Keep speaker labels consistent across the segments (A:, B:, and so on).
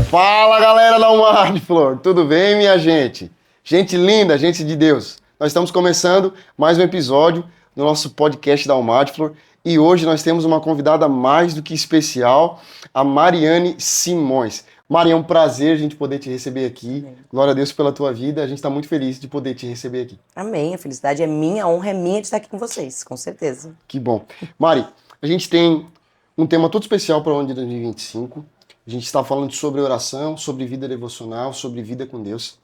A: Fala, galera da Almar de Flor, tudo bem, minha gente? Gente linda, gente de Deus. Nós estamos começando mais um episódio do nosso podcast da Almar de Flor e hoje nós temos uma convidada mais do que especial, a Mariane Simões. Mari, é um prazer a gente poder te receber aqui. Amém. Glória a Deus pela tua vida, a gente está muito feliz de poder te receber aqui.
B: Amém, a felicidade é minha, a honra é minha de estar aqui com vocês, com certeza.
A: Que bom. Mari, a gente tem um tema todo especial para o ano de 2025. A gente está falando sobre oração, sobre vida devocional, sobre vida com Deus.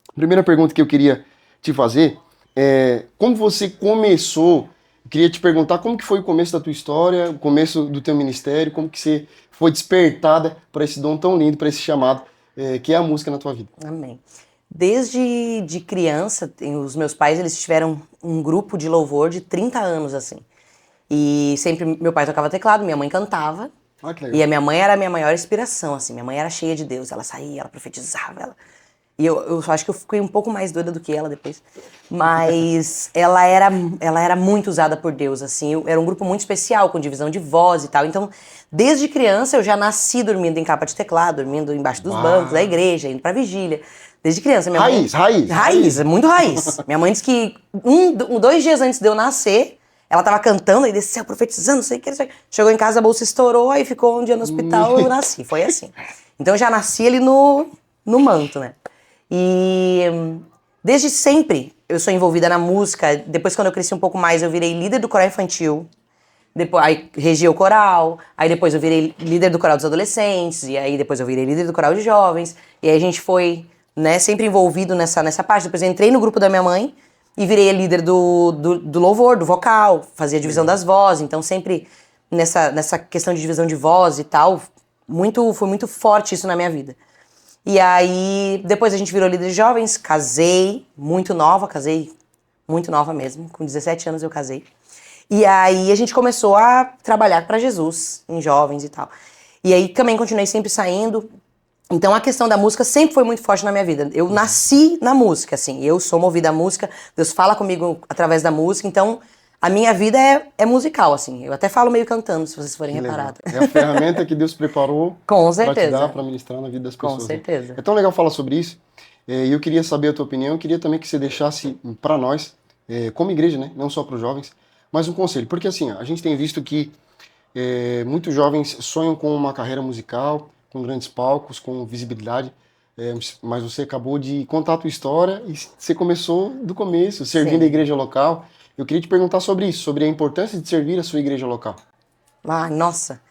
A: A primeira pergunta que eu queria te fazer é como você começou. Eu queria te perguntar como que foi o começo da tua história, o começo do teu ministério, como que você foi despertada para esse dom tão lindo, para esse chamado, que é a música na tua vida.
B: Amém. Desde de criança, os meus pais eles tiveram um grupo de louvor de 30 anos, assim. E sempre meu pai tocava teclado, minha mãe cantava.
A: Ah, que legal.
B: E a minha mãe era a minha maior inspiração, assim. Minha mãe era cheia de Deus, ela saía, ela profetizava, ela... E eu acho que eu fiquei um pouco mais doida do que ela depois. Mas ela era muito usada por Deus, assim. Era um grupo muito especial, com divisão de voz e tal. Então, desde criança, eu já nasci dormindo em capa de teclado, dormindo embaixo dos bancos da igreja, indo pra vigília. Desde criança. Minha
A: Raiz.
B: Raiz, muito raiz. Minha mãe disse que 2 dias antes de eu nascer, ela tava cantando, aí desceu, profetizando, não sei o que. Chegou em casa, a bolsa estourou, aí ficou um dia no hospital, eu nasci. Foi assim. Então, eu já nasci ali no manto, né? E desde sempre eu sou envolvida na música. Depois, quando eu cresci um pouco mais, eu virei líder do coral infantil. Depois, aí regi o coral. Aí depois eu virei líder do coral dos adolescentes. E aí depois eu virei líder do coral de jovens. E aí a gente foi, né, sempre envolvido nessa parte. Depois eu entrei no grupo da minha mãe e virei líder do louvor, do vocal. Fazia divisão das vozes. Então sempre nessa questão de divisão de voz e tal. Foi muito forte isso na minha vida. E aí, depois a gente virou líder de jovens, casei muito nova mesmo, com 17 anos eu casei. E aí a gente começou a trabalhar para Jesus, em jovens e tal. E aí também continuei sempre saindo. Então a questão da música sempre foi muito forte na minha vida. Eu nasci na música, assim, eu sou movida à música, Deus fala comigo através da música, então... A minha vida é musical, assim. Eu até falo meio cantando, se vocês forem reparados.
A: É a ferramenta que Deus preparou para te dar, para ministrar na vida das pessoas.
B: Com certeza.
A: É tão legal falar sobre isso. E eu queria saber a tua opinião. Eu queria também que você deixasse para nós, como igreja, né? Não só para os jovens, mas um conselho. Porque assim, a gente tem visto que muitos jovens sonham com uma carreira musical, com grandes palcos, com visibilidade. Mas você acabou de contar a tua história e você começou do começo, servindo a igreja local. Eu queria te perguntar sobre isso, sobre a importância de servir a sua igreja local.
B: Ah, nossa.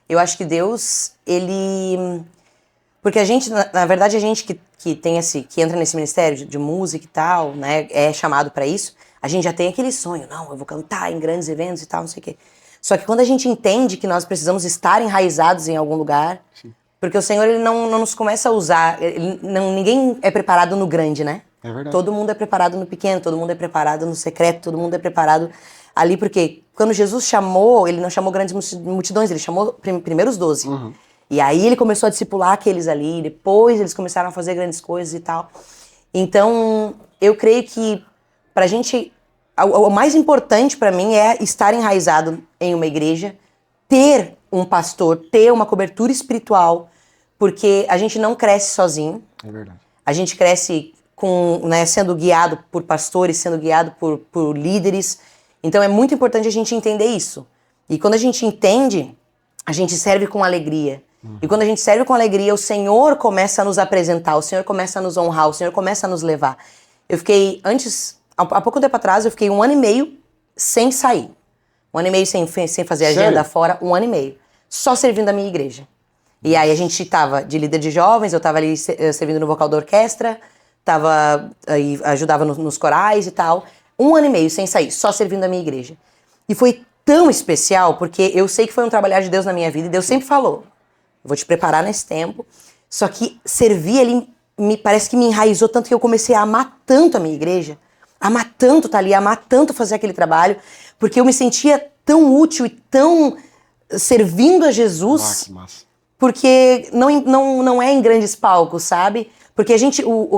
B: Eu acho que Deus, ele... Porque a gente, na verdade, a gente que tem que entra nesse ministério de música e tal, né, é chamado pra isso, a gente já tem aquele sonho, não, eu vou cantar em grandes eventos e tal, não sei o quê. Só que quando a gente entende que nós precisamos estar enraizados em algum lugar, sim, porque o Senhor, ele não nos começa a usar, ninguém é preparado no grande, né?
A: É verdade.
B: Todo mundo é preparado no pequeno, todo mundo é preparado no secreto, todo mundo é preparado ali, porque quando Jesus chamou, ele não chamou grandes multidões, ele chamou primeiro os 12. Uhum. E aí ele começou a discipular aqueles ali, depois eles começaram a fazer grandes coisas e tal. Então, eu creio que pra gente, o mais importante pra mim é estar enraizado em uma igreja, ter um pastor, ter uma cobertura espiritual, porque a gente não cresce sozinho.
A: É verdade.
B: A gente cresce sendo guiado por pastores, sendo guiado por líderes. Então é muito importante a gente entender isso. E quando a gente entende, a gente serve com alegria. Uhum. E quando a gente serve com alegria, o Senhor começa a nos apresentar, o Senhor começa a nos honrar, o Senhor começa a nos levar. Eu fiquei, há pouco tempo atrás, eu fiquei 1 ano e meio sem sair. 1 ano e meio sem fazer agenda fora, 1 ano e meio. Só servindo a minha igreja. E aí a gente tava de líder de jovens, eu tava ali servindo no vocal da orquestra, ajudava nos corais e tal. 1 ano e meio sem sair, só servindo a minha igreja. E foi tão especial, porque eu sei que foi um trabalhar de Deus na minha vida, e Deus sempre falou, eu vou te preparar nesse tempo. Só que servir ali, parece que me enraizou tanto que eu comecei a amar tanto a minha igreja, amar tanto estar ali, amar tanto fazer aquele trabalho, porque eu me sentia tão útil e tão servindo a Jesus,
A: que massa.
B: Porque não é em grandes palcos, sabe? Porque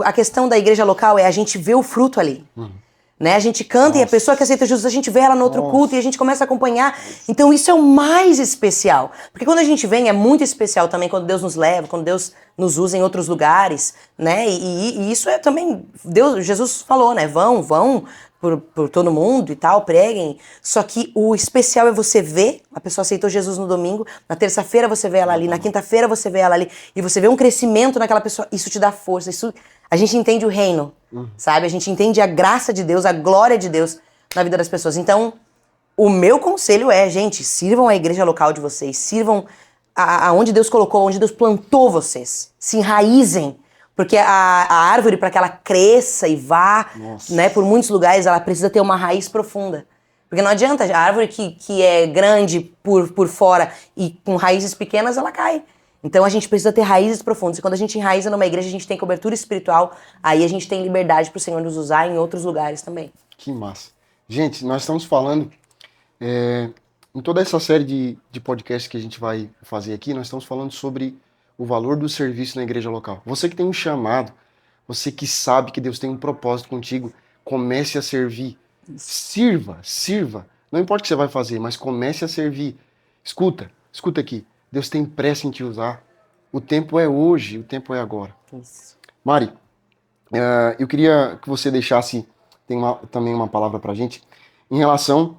B: a questão da igreja local é a gente ver o fruto ali. Uhum. Né? A gente canta e a pessoa que aceita Jesus, a gente vê ela no outro culto e a gente começa a acompanhar. Então isso é o mais especial. Porque quando a gente vem, é muito especial também quando Deus nos leva, quando Deus nos usa em outros lugares, né? E isso é também, Jesus falou, né? Vão por todo mundo e tal, preguem. Só que o especial é você ver, a pessoa aceitou Jesus no domingo, na terça-feira você vê ela ali, na quinta-feira você vê ela ali, e você vê um crescimento naquela pessoa, isso te dá força, isso... A gente entende o reino, sabe? A gente entende a graça de Deus, a glória de Deus na vida das pessoas. Então, o meu conselho é, gente, sirvam a igreja local de vocês, sirvam aonde Deus colocou, onde Deus plantou vocês. Se enraizem, porque a árvore, para que ela cresça e vá, né, por muitos lugares, ela precisa ter uma raiz profunda. Porque não adianta, a árvore que é grande por fora e com raízes pequenas, ela cai. Então a gente precisa ter raízes profundas. E quando a gente enraiza numa igreja, a gente tem cobertura espiritual, aí a gente tem liberdade para o Senhor nos usar em outros lugares também.
A: Que massa. Gente, nós estamos falando, em toda essa série de podcasts que a gente vai fazer aqui, nós estamos falando sobre o valor do serviço na igreja local. Você que tem um chamado, você que sabe que Deus tem um propósito contigo, comece a servir. Sirva. Não importa o que você vai fazer, mas comece a servir. Escuta aqui. Deus tem pressa em te usar. O tempo é hoje, o tempo é agora.
B: Isso.
A: Mari, eu queria que você deixasse também uma palavra pra gente em relação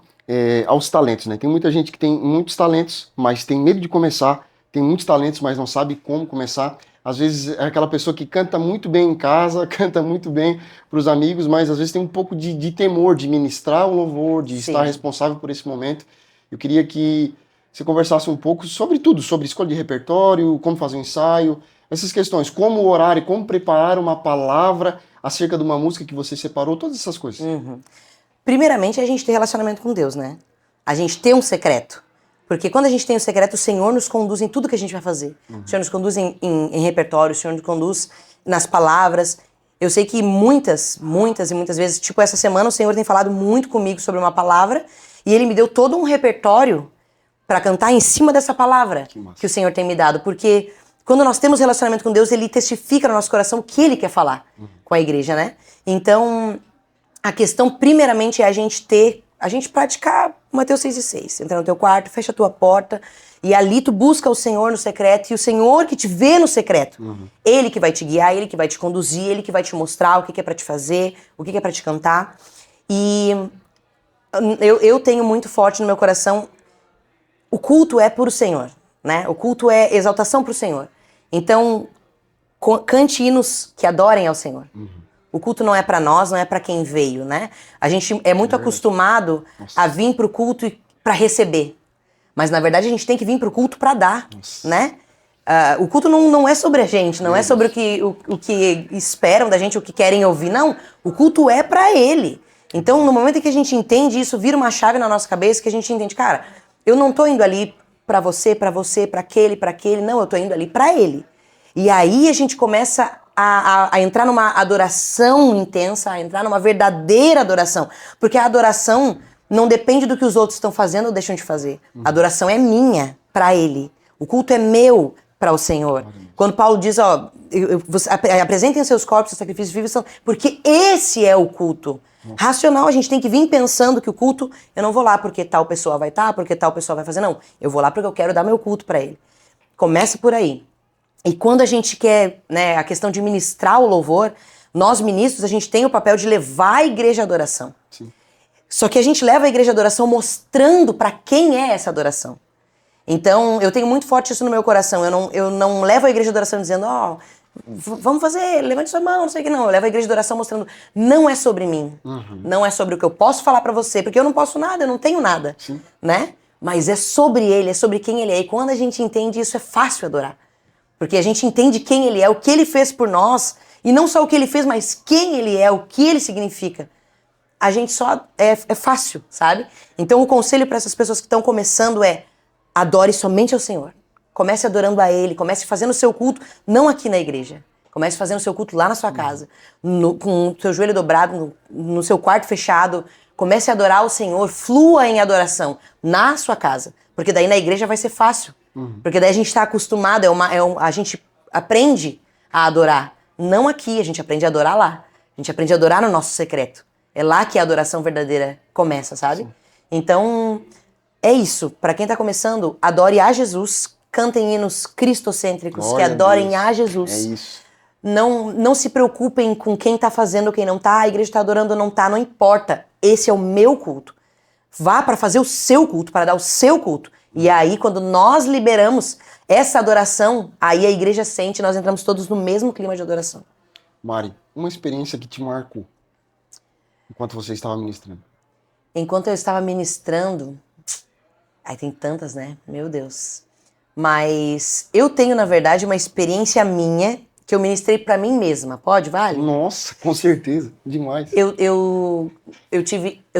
A: aos talentos, né? Tem muita gente que tem muitos talentos, mas tem medo de começar. Tem muitos talentos, mas não sabe como começar. Às vezes é aquela pessoa que canta muito bem em casa, canta muito bem para os amigos, mas às vezes tem um pouco de temor de ministrar o louvor, de estar responsável por esse momento. Eu queria que você conversasse um pouco sobre tudo, sobre escolha de repertório, como fazer um ensaio, essas questões, como orar e como preparar uma palavra acerca de uma música que você separou, todas essas coisas.
B: Primeiramente, a gente ter relacionamento com Deus, né? A gente ter um secreto. Porque quando a gente tem o secreto, o Senhor nos conduz em tudo que a gente vai fazer. O Senhor nos conduz em repertório, o Senhor nos conduz nas palavras. Eu sei que muitas e muitas vezes, tipo essa semana, o Senhor tem falado muito comigo sobre uma palavra e Ele me deu todo um repertório para cantar em cima dessa palavra que o Senhor tem me dado. Porque quando nós temos relacionamento com Deus, Ele testifica no nosso coração o que Ele quer falar com a igreja, né? Então, a questão primeiramente é a gente praticar Mateus 6:6. Entra no teu quarto, fecha a tua porta e ali tu busca o Senhor no secreto e o Senhor que te vê no secreto. Ele que vai te guiar, Ele que vai te conduzir, Ele que vai te mostrar o que é pra te fazer, o que é pra te cantar. E eu tenho muito forte no meu coração, o culto é pro Senhor, né? O culto é exaltação pro Senhor. Então, cante hinos que adorem ao Senhor. O culto não é pra nós, não é pra quem veio, né? A gente é muito acostumado a vir pro culto pra receber. Mas, na verdade, a gente tem que vir pro culto pra dar, né? O culto não é sobre a gente, não é sobre o que esperam da gente, o que querem ouvir. Não, o culto é pra Ele. Então, no momento em que a gente entende isso, vira uma chave na nossa cabeça que a gente entende, cara, eu não tô indo ali pra você, pra aquele. Não, eu tô indo ali pra Ele. E aí a gente começa a entrar numa adoração intensa, a entrar numa verdadeira adoração. Porque a adoração não depende do que os outros estão fazendo ou deixam de fazer. A adoração é minha pra Ele. O culto é meu para o Senhor. Quando Paulo diz, apresentem os seus corpos, sacrifícios vivos, porque esse é o culto. Racional, a gente tem que vir pensando que o culto, eu não vou lá porque tal pessoa vai estar, porque tal pessoa vai fazer, não. Eu vou lá porque eu quero dar meu culto para Ele. Começa por aí. E quando a gente quer, né, a questão de ministrar o louvor, nós ministros, a gente tem o papel de levar a igreja à adoração.
A: Sim.
B: Só que a gente leva a igreja à adoração mostrando para quem é essa adoração. Então, eu tenho muito forte isso no meu coração. Eu não levo a igreja de oração dizendo, vamos fazer, levante sua mão, não sei o que não. Eu levo a igreja de oração mostrando, não é sobre mim. Não é sobre o que eu posso falar pra você, porque eu não posso nada, eu não tenho nada.
A: Sim.
B: Né? Mas é sobre Ele, é sobre quem Ele é. E quando a gente entende isso, é fácil adorar. Porque a gente entende quem Ele é, o que Ele fez por nós. E não só o que Ele fez, mas quem Ele é, o que Ele significa. A gente só... É fácil, sabe? Então, o conselho para essas pessoas que estão começando é adore somente ao Senhor. Comece adorando a Ele, comece fazendo o seu culto, não aqui na igreja. Comece fazendo o seu culto lá na sua casa, com o seu joelho dobrado, no seu quarto fechado. Comece a adorar o Senhor, flua em adoração na sua casa. Porque daí na igreja vai ser fácil. Porque daí a gente está acostumado, a gente aprende a adorar. Não aqui, a gente aprende a adorar lá. A gente aprende a adorar no nosso secreto. É lá que a adoração verdadeira começa, sabe? Sim. Então, é isso. Para quem tá começando, adore a Jesus, cantem hinos cristocêntricos,
A: Glória
B: que adorem
A: a
B: a Jesus.
A: É isso.
B: Não se preocupem com quem tá fazendo, quem não tá. A igreja tá adorando ou não tá, não importa. Esse é o meu culto. Vá para fazer o seu culto, para dar o seu culto. E aí, quando nós liberamos essa adoração, aí a igreja sente, nós entramos todos no mesmo clima de adoração.
A: Mari, uma experiência que te marcou enquanto você estava ministrando?
B: Enquanto eu estava ministrando, aí tem tantas, né? Meu Deus. Mas eu tenho, na verdade, uma experiência minha que eu ministrei pra mim mesma. Pode, vale?
A: Nossa, com certeza. Demais.
B: Eu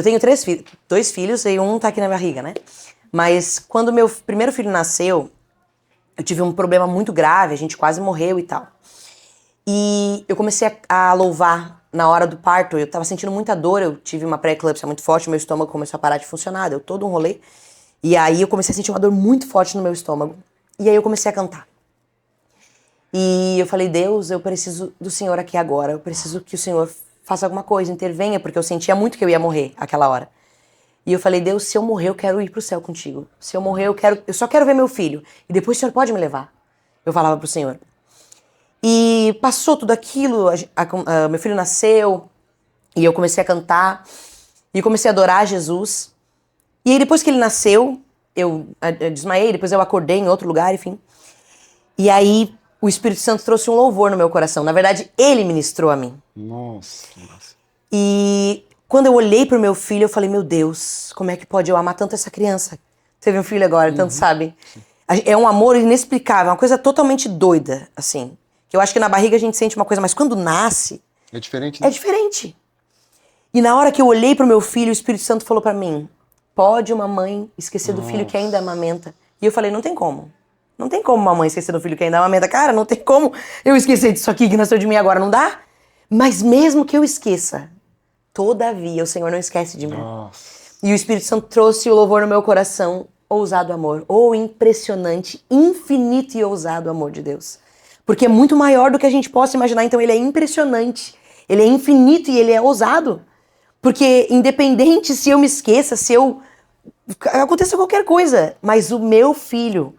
B: tenho 2 filhos e um tá aqui na barriga, né? Mas quando meu primeiro filho nasceu, eu tive um problema muito grave, a gente quase morreu e tal. E eu comecei a louvar na hora do parto, eu tava sentindo muita dor, eu tive uma pré-eclâmpsia muito forte, meu estômago começou a parar de funcionar, deu todo um rolê. E aí eu comecei a sentir uma dor muito forte no meu estômago. E aí eu comecei a cantar. E eu falei, Deus, eu preciso do Senhor aqui agora, eu preciso que o Senhor faça alguma coisa, intervenha, porque eu sentia muito que eu ia morrer aquela hora. E eu falei, Deus, se eu morrer, eu quero ir pro céu contigo. Se eu morrer, eu só quero ver meu filho. E depois o Senhor pode me levar. Eu falava pro Senhor. E passou tudo aquilo, meu filho nasceu, e eu comecei a cantar, e eu comecei a adorar Jesus. E aí depois que ele nasceu, eu desmaiei, depois eu acordei em outro lugar, enfim. E aí o Espírito Santo trouxe um louvor no meu coração. Na verdade, ele ministrou a mim.
A: Nossa.
B: E quando eu olhei pro meu filho, eu falei, meu Deus, como é que pode eu amar tanto essa criança? Teve um filho agora, tanto sabe. É um amor inexplicável, uma coisa totalmente doida, assim. Que eu acho que na barriga a gente sente uma coisa, mas quando nasce...
A: É diferente, né?
B: É diferente. E na hora que eu olhei pro meu filho, o Espírito Santo falou pra mim, pode uma mãe esquecer do filho que ainda amamenta? E eu falei, não tem como. Não tem como uma mãe esquecer do filho que ainda amamenta. Cara, não tem como eu esquecer disso aqui que nasceu de mim agora, não dá? Mas mesmo que eu esqueça, todavia o Senhor não esquece de mim.
A: Nossa.
B: E o Espírito Santo trouxe o louvor no meu coração, ousado amor, ou impressionante, infinito e ousado amor de Deus. Porque é muito maior do que a gente possa imaginar, então ele é impressionante, ele é infinito e ele é ousado. Porque independente se eu me esqueça, aconteça qualquer coisa, mas o meu filho,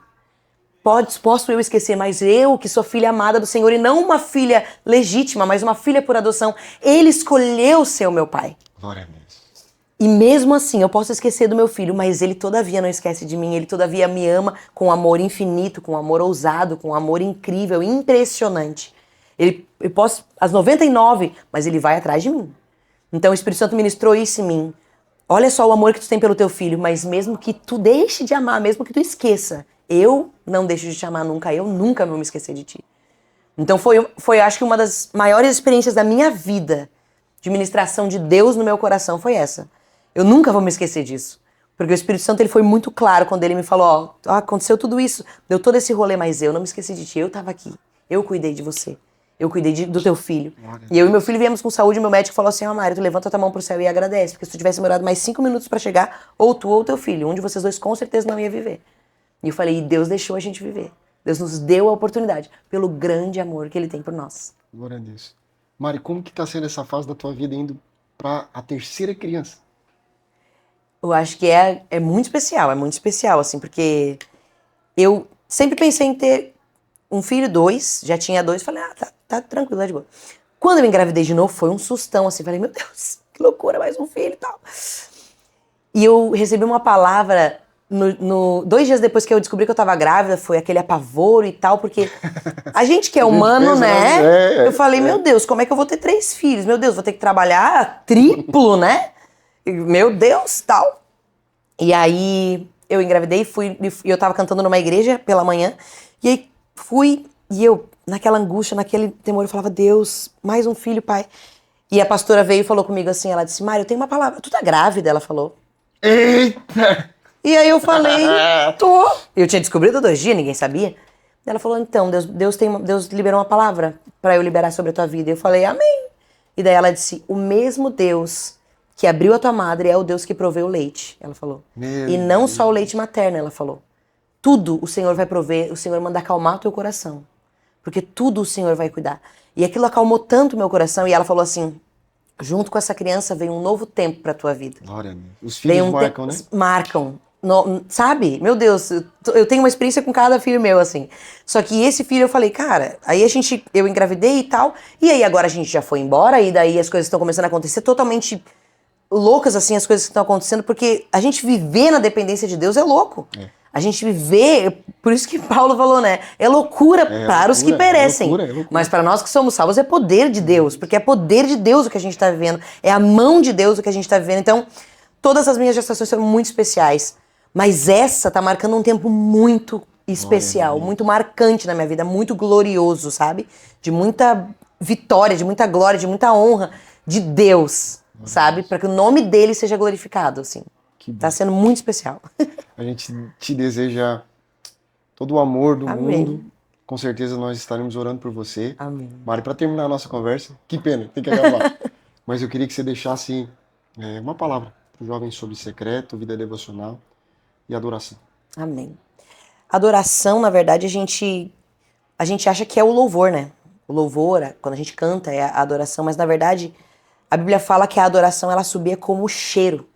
B: posso eu esquecer, mas eu que sou filha amada do Senhor e não uma filha legítima, mas uma filha por adoção, ele escolheu ser o meu pai.
A: Glória a Deus.
B: E mesmo assim, eu posso esquecer do meu filho, mas ele todavia não esquece de mim, ele todavia me ama com amor infinito, com amor ousado, com amor incrível, impressionante. Eu posso, às 99, mas ele vai atrás de mim. Então o Espírito Santo ministrou isso em mim. Olha só o amor que tu tem pelo teu filho, mas mesmo que tu deixe de amar, mesmo que tu esqueça, eu não deixo de te amar nunca, eu nunca vou me esquecer de ti. Então foi acho que uma das maiores experiências da minha vida de ministração de Deus no meu coração foi essa. Eu nunca vou me esquecer disso. Porque o Espírito Santo ele foi muito claro quando ele me falou, aconteceu tudo isso, deu todo esse rolê, mas eu não me esqueci de ti, eu tava aqui, eu cuidei de você, eu cuidei do teu filho. E eu e meu filho viemos com saúde e meu médico falou assim, Mário, tu levanta tua mão pro céu e agradece, porque se tu tivesse demorado mais 5 minutos pra chegar, ou tu ou teu filho, um de vocês dois com certeza não ia viver. E eu falei, e Deus deixou a gente viver. Deus nos deu a oportunidade, pelo grande amor que ele tem por nós.
A: Glória a Deus. Mari, como que tá sendo essa fase da tua vida indo pra a terceira criança?
B: Eu acho que é muito especial, assim, porque eu sempre pensei em ter um filho, 2, já tinha 2, falei, tá tranquilo, tá de boa. Quando eu engravidei de novo, foi um sustão, assim, falei, meu Deus, que loucura, mais um filho e tal. E eu recebi uma palavra, 2 dias depois que eu descobri que eu tava grávida, foi aquele apavoro e tal, porque a gente que é humano,
A: pensa,
B: né? Eu falei, meu Deus, como é que eu vou ter 3 filhos? Meu Deus, vou ter que trabalhar triplo, né? Meu Deus, tal. E aí eu engravidei e eu tava cantando numa igreja pela manhã. E aí fui, e eu, naquela angústia, naquele temor, eu falava, Deus, mais um filho, pai. E a pastora veio e falou comigo assim, ela disse, Mário, eu tenho uma palavra, tu tá grávida? Ela falou.
A: Eita!
B: E aí eu falei, tô. Eu tinha descobrido 2 dias, ninguém sabia. Ela falou, então, Deus liberou uma palavra pra eu liberar sobre a tua vida. E eu falei, amém. E daí ela disse, o mesmo Deus que abriu a tua madre é o Deus que provê o leite, ela falou. E não só o leite materno, ela falou. Tudo o Senhor vai prover, o Senhor manda acalmar o teu coração. Porque tudo o Senhor vai cuidar. E aquilo acalmou tanto o meu coração, e ela falou assim, junto com essa criança vem um novo tempo pra tua vida.
A: Glória a Deus. Os
B: Vem
A: filhos
B: um
A: marcam, né?
B: Marcam. Sabe? Meu Deus, eu tenho uma experiência com cada filho meu, assim. Só que esse filho eu falei, cara, aí eu engravidei e tal, e aí agora a gente já foi embora, e daí as coisas estão começando a acontecer totalmente loucas, assim, as coisas que estão acontecendo, porque a gente viver na dependência de Deus é louco. A gente viver, por isso que Paulo falou, né? É loucura para os que perecem.
A: É loucura.
B: Mas para nós que somos salvos é poder de Deus, porque é poder de Deus o que a gente está vivendo, é a mão de Deus o que a gente está vivendo. Então, todas as minhas gestações foram muito especiais, mas essa tá marcando um tempo muito especial, muito marcante na minha vida, muito glorioso, sabe? De muita vitória, de muita glória, de muita honra de Deus, sabe? Para que o nome dele seja glorificado, assim. Tá sendo muito especial.
A: A gente te deseja todo o amor do
B: Amém.
A: mundo. Com certeza nós estaremos orando por você.
B: Amém.
A: Mari, para terminar a nossa conversa, que pena, tem que acabar. Mas eu queria que você deixasse uma palavra para os jovens sobre secreto, vida devocional e adoração.
B: Amém. Adoração, na verdade, a gente acha que é o louvor, né? O louvor, quando a gente canta, é a adoração, mas na verdade a Bíblia fala que a adoração ela subia como cheiro.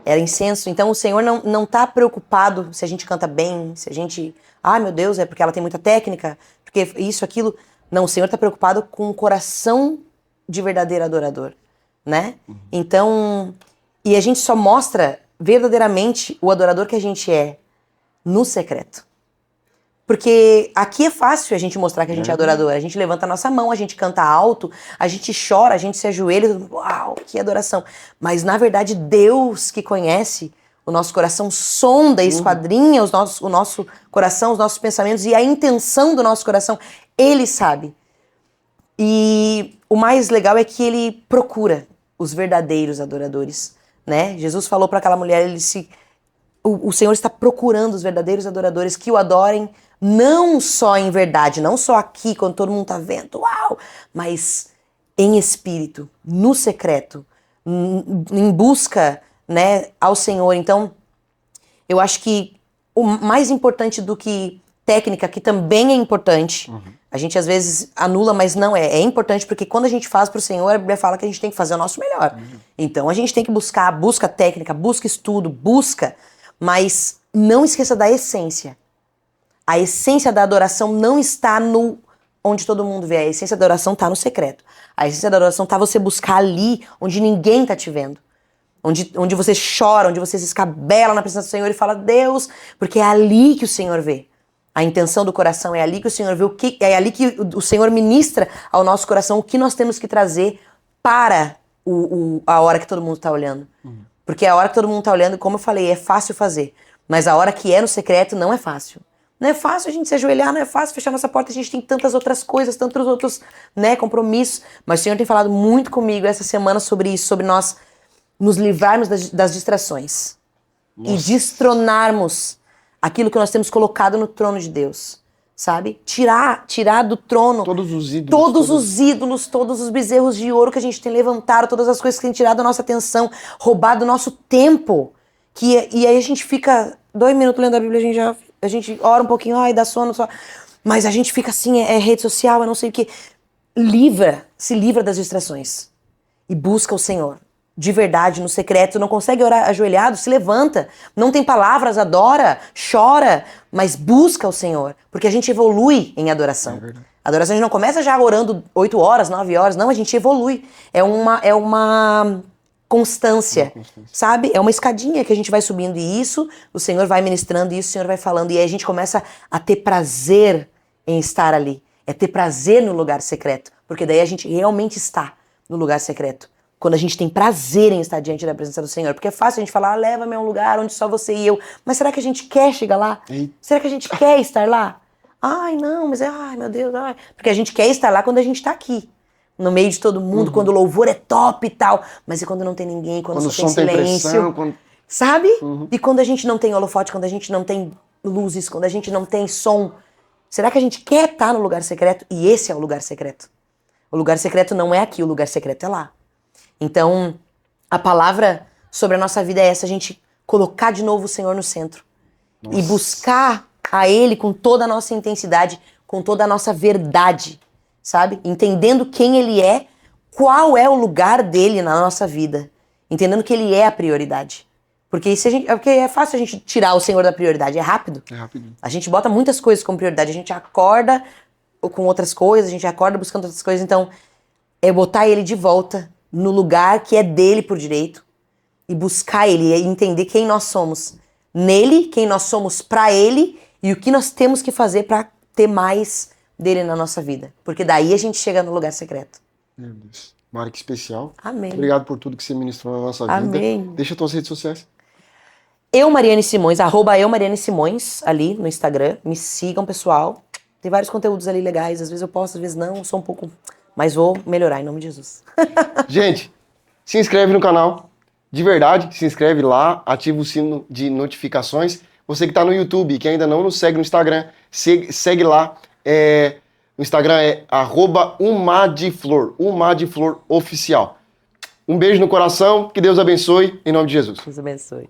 B: Era incenso. Então o Senhor não tá preocupado se a gente canta bem, se a gente... Ah, meu Deus, é porque ela tem muita técnica, porque isso, aquilo... Não, o Senhor tá preocupado com o coração de verdadeiro adorador, né? Então... E a gente só mostra verdadeiramente o adorador que a gente é no secreto. Porque aqui é fácil a gente mostrar que a gente é adorador. A gente levanta a nossa mão, a gente canta alto, a gente chora, a gente se ajoelha. Uau, que adoração. Mas, na verdade, Deus que conhece o nosso coração sonda e esquadrinha o nosso coração, os nossos pensamentos e a intenção do nosso coração. Ele sabe. E o mais legal é que ele procura os verdadeiros adoradores, né? Jesus falou para aquela mulher, o Senhor está procurando os verdadeiros adoradores que o adorem não só em verdade, não só aqui, quando todo mundo tá vendo, uau, mas em espírito, no secreto, em busca, né, ao Senhor. Então, eu acho que o mais importante do que técnica, que também é importante, a gente às vezes anula, mas não é. É importante porque quando a gente faz pro Senhor, a Bíblia fala que a gente tem que fazer o nosso melhor. Então, a gente tem que busca técnica, busca estudo, mas não esqueça da essência. A essência da adoração não está no onde todo mundo vê. A essência da adoração está no secreto. A essência da adoração está você buscar ali onde ninguém está te vendo. Onde você chora, onde você se escabela na presença do Senhor e fala, Deus, porque é ali que o Senhor vê. A intenção do coração é ali que o Senhor vê, é ali que o Senhor ministra ao nosso coração o que nós temos que trazer para a hora que todo mundo está olhando. Porque a hora que todo mundo está olhando, como eu falei, é fácil fazer. Mas a hora que é no secreto não é fácil. Não é fácil a gente se ajoelhar, não é fácil fechar nossa porta, a gente tem tantas outras coisas, tantos outros, né, compromissos. Mas o Senhor tem falado muito comigo essa semana sobre isso, sobre nós nos livrarmos das distrações. Nossa. E destronarmos aquilo que nós temos colocado no trono de Deus, sabe? Tirar do trono
A: todos os ídolos,
B: todos os bezerros de ouro que a gente tem levantado, todas as coisas que tem tirado a nossa atenção, roubado o nosso tempo. E aí a gente fica 2 minutos lendo a Bíblia, a gente ora um pouquinho, ai, dá sono só. Mas a gente fica assim, é rede social, é não sei o quê. Se livra das distrações. E busca o Senhor. De verdade, no secreto. Não consegue orar ajoelhado, se levanta. Não tem palavras, adora, chora. Mas busca o Senhor. Porque a gente evolui em adoração. A adoração a gente não começa já orando 8 horas, 9 horas. Não, a gente evolui. É uma constância, sabe? É uma escadinha que a gente vai subindo e isso, o Senhor vai ministrando isso, o Senhor vai falando e aí a gente começa a ter prazer em estar ali. É ter prazer no lugar secreto, porque daí a gente realmente está no lugar secreto. Quando a gente tem prazer em estar diante da presença do Senhor. Porque é fácil a gente falar, leva-me a um lugar onde só você e eu. Mas será que a gente quer chegar lá? Será que a gente quer estar lá? Ai, não, mas ai, meu Deus, ai. Porque a gente quer estar lá quando a gente está aqui. No meio de todo mundo, quando o louvor é top e tal. Mas e quando não tem ninguém, quando só tem silêncio? Pressão, sabe? E quando a gente não tem holofote, quando a gente não tem luzes, quando a gente não tem som. Será que a gente quer estar no lugar secreto? E esse é o lugar secreto. O lugar secreto não é aqui, o lugar secreto é lá. Então, a palavra sobre a nossa vida é essa, a gente colocar de novo o Senhor no centro. Nossa. E buscar a Ele com toda a nossa intensidade, com toda a nossa verdade, sabe? Entendendo quem Ele é, qual é o lugar dele na nossa vida, entendendo que ele é a prioridade. Porque, porque é fácil a gente tirar o Senhor da prioridade, é rápido.
A: É rapidinho.
B: A gente bota muitas coisas como prioridade, a gente acorda com outras coisas, a gente acorda buscando outras coisas, então é botar ele de volta no lugar que é dele por direito e buscar ele e entender quem nós somos nele, quem nós somos pra ele e o que nós temos que fazer pra ter mais dele na nossa vida. Porque daí a gente chega no lugar secreto.
A: Meu Deus. Mari, que especial.
B: Amém.
A: Obrigado por tudo que você ministrou na nossa vida.
B: Amém.
A: Deixa tuas redes sociais.
B: Mariane Simões, @Mariane Simões, ali no Instagram. Me sigam, pessoal. Tem vários conteúdos ali legais. Às vezes eu posto, às vezes não. Sou um pouco... Mas vou melhorar, em nome de Jesus.
A: Gente, se inscreve no canal. De verdade, se inscreve lá. Ativa o sino de notificações. Você que está no YouTube, que ainda não nos segue no Instagram, segue lá. O Instagram é @umadiflor. Umadiflor oficial. Um beijo no coração. Que Deus abençoe. Em nome de Jesus.
B: Deus abençoe.